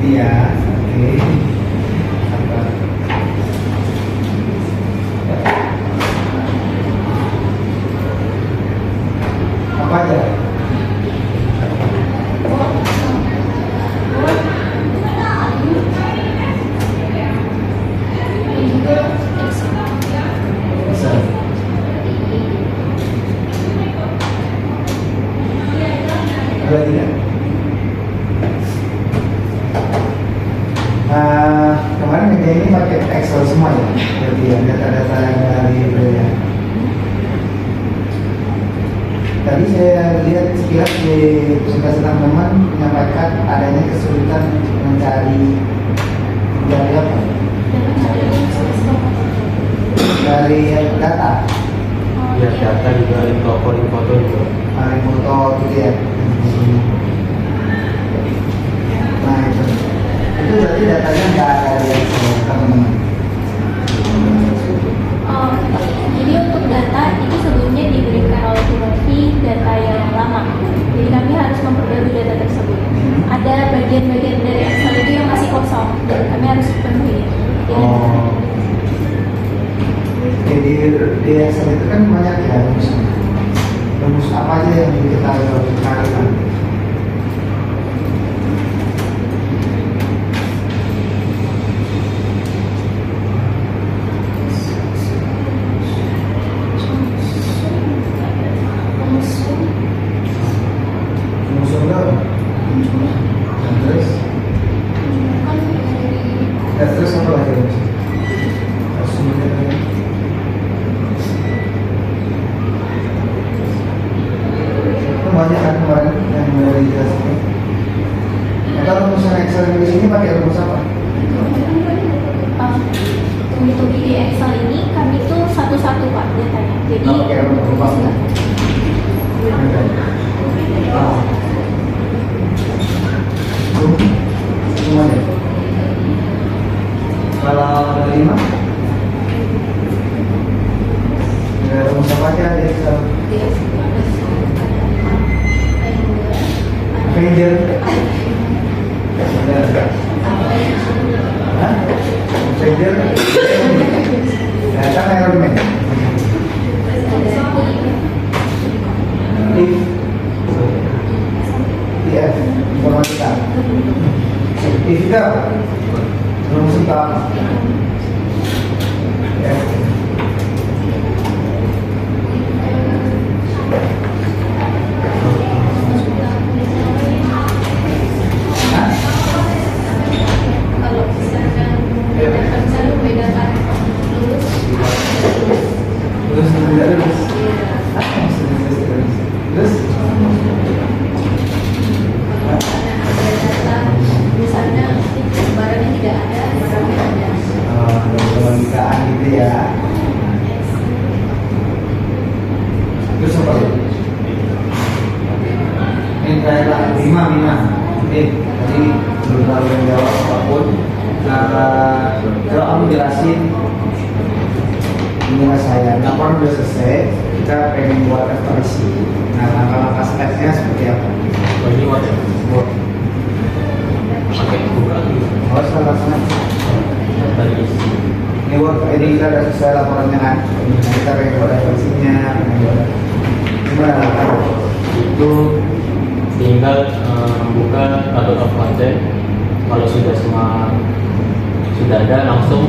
Iya, oke. Apa aja? Bisa. Ada tidak? Kemarin media ini pakai Excel semua ya, berarti ya data-data yang dari ya. Tadi saya lihat sekilas di presentasi teman-teman menyampaikan adanya kesulitan mencari apa? Dari data. Ya data juga info foto juga. Foto gitu ya. Nah itu berarti datanya nggak ada di Excel teman-teman. Jadi untuk data itu sebelumnya diberikan oleh Timothy data yang lama. Jadi kami harus memperbarui data tersebut. Ada bagian-bagian dari Excel itu yang masih kosong dan kami harus penuhi. Oh. Jadi di Excel itu kan banyak ya rumusnya. Rumus apa aja yang kita harus cari? Rumus berapa? Terus apa lagi rumus? Banyak kan kemarin yang dari jelaskan. Nah, kalau rumus Excel di sini pakai rumus apa? Untuk di Excel ini kami itu satu-satu Pak datanya. Jadi Pakai rumus apa? Semuanya. Kalau ada 5 ada rumus apa aja di Excel? Avenger. Hah? Avenger. Data Iron Man. If Terus apa lagi? Ini terakhir 5. Oke, tadi belum terlalu menjawab apapun. Kalau kamu jelasin ini saya, laporan udah selesai, kita pengen buat evaluasi. Nah, langkah-langkah stepnya seperti apa? Ini wajib pakai buka dulu. Oh, salah. Dari isi. Ini kita udah sesuai laporannya kan? Nah, kita pengen buat evaluasinya, gimana langkah? Itu tinggal buka table of content. Kalau sudah ada, langsung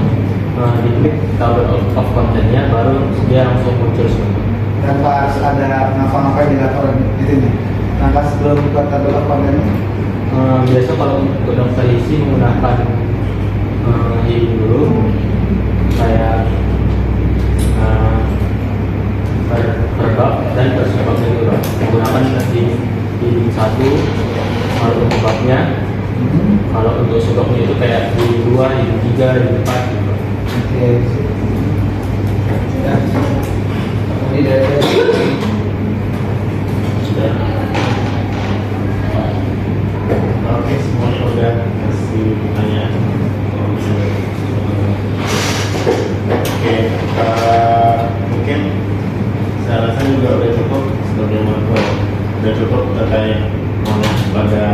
diklik table of contentnya, baru dia langsung muncul semua. Dan pas ada ngapa-ngapain di laporan itu nih, langkah sebelum buka table of content. Biasa kalau untuk daftar isi menggunakan ini dulu, kayak per bab dan per subbabnya dulu. Menggunakan di satu kalau untuk babnya. Kalau untuk subbabnya itu kayak di 2, di 3, di 4 gitu. Oke. Ya. Ini dari Sudah. Oke, semuanya udah kasih pertanyaan. Oke, mungkin saya rasa juga udah cukup sebagai makro, udah cukup terkait momen pada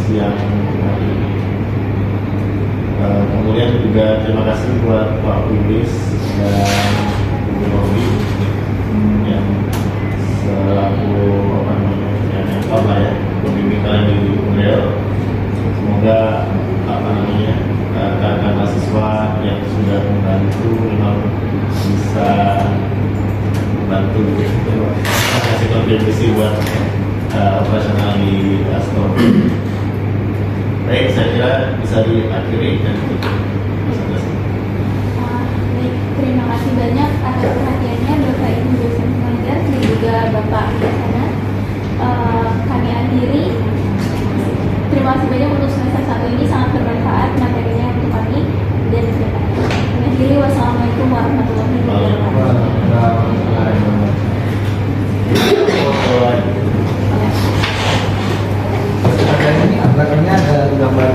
siang hari ini. Kemudian juga terima kasih buat Pak Wilis dan Bu Robi yang selaku apa namanya yang lah ya pembimbing kalian di Unreal. Semoga apa namanya kakak mahasiswa yang sudah membantu memang bisa membantu gitu, kasih kontribusi buat operasional di Astor. Baik, saya kira bisa diakhiri dan tutup. Baik, terima kasih banyak atas perhatiannya Bapak Ibu dosen pengajar dan juga Bapak di sana. Kami akhiri. Terima kasih banyak untuk semester 1 ini, sangat bermanfaat materinya untuk kami. Dan kami akhiri. Wassalamualaikum warahmatullahi wabarakatuh. ini belakangnya ada gambar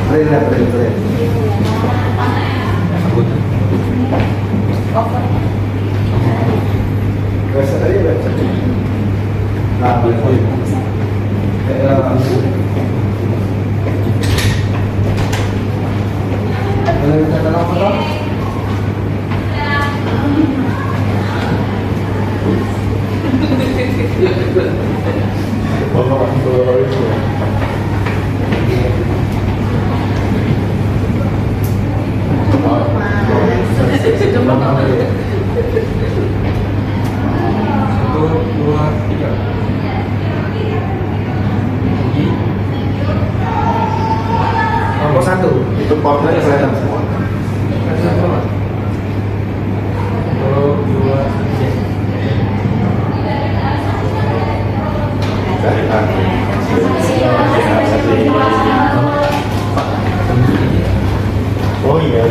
braille. Biasa tadi baca. Nah, boleh. Boleh minta tolong foto? Nomor 1 itu portnya kelihatan semua. 2, 3. Oh iya.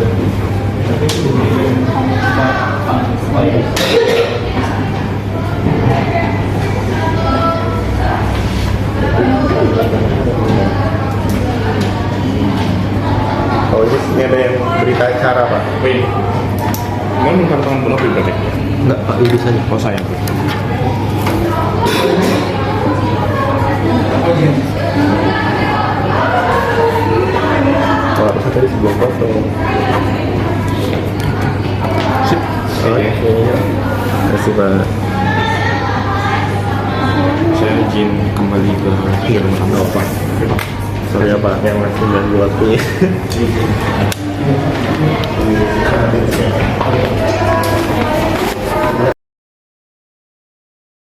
Oh ini ada yang berita acara Pak. Wih, mau minta tangan penuh berarti? Enggak, Pak Wilis saja. Oh saya. Oh, harusnya tadi sebelum foto. Sip. Oke. Terima kasih Pak. Saya izin kembali ke rumah Pak. Sorry ya Pak, yang masih mengganggu waktu ya.